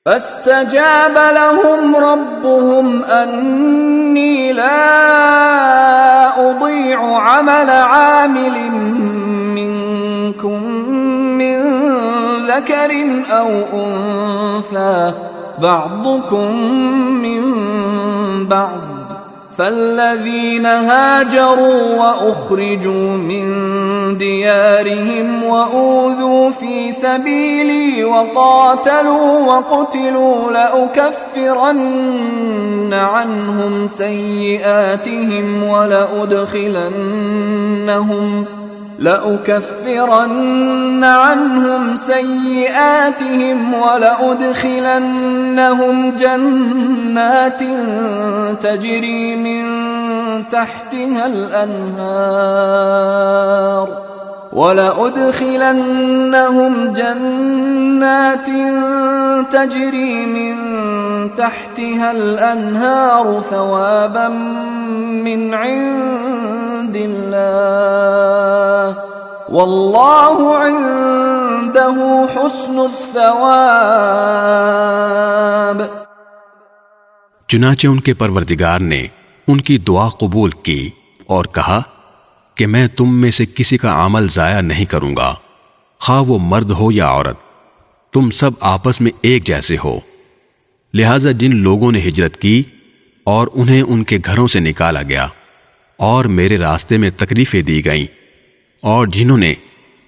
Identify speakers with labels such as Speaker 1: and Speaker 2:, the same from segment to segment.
Speaker 1: فاستجاب لهم ربهم أني لا أضيع عمل عامل منكم من ذكر أو أنثى بعضكم من بعض فالذين هاجروا وأخرجوا من ديارهم وأوذوا في سبيلي وقاتلوا وقتلوا لأكفرن عنهم سيئاتهم ولأدخلنهم جنات تجري من تحتها الأنهار ثوابا من عند الله واللہ عنده حسن الثواب۔
Speaker 2: چنانچہ ان کے پروردگار نے ان کی دعا قبول کی اور کہا کہ میں تم میں سے کسی کا عمل ضائع نہیں کروں گا، خواہ وہ مرد ہو یا عورت، تم سب آپس میں ایک جیسے ہو۔ لہذا جن لوگوں نے ہجرت کی اور انہیں ان کے گھروں سے نکالا گیا اور میرے راستے میں تکلیفیں دی گئیں، اور جنہوں نے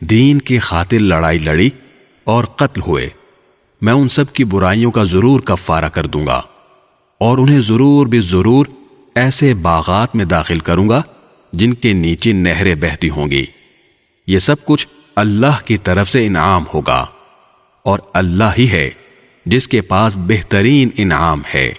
Speaker 2: دین کی خاطر لڑائی لڑی اور قتل ہوئے، میں ان سب کی برائیوں کا ضرور کفارہ کر دوں گا، اور انہیں ضرور ضرور ایسے باغات میں داخل کروں گا جن کے نیچے نہریں بہتی ہوں گی۔ یہ سب کچھ اللہ کی طرف سے انعام ہوگا، اور اللہ ہی ہے جس کے پاس بہترین انعام ہے۔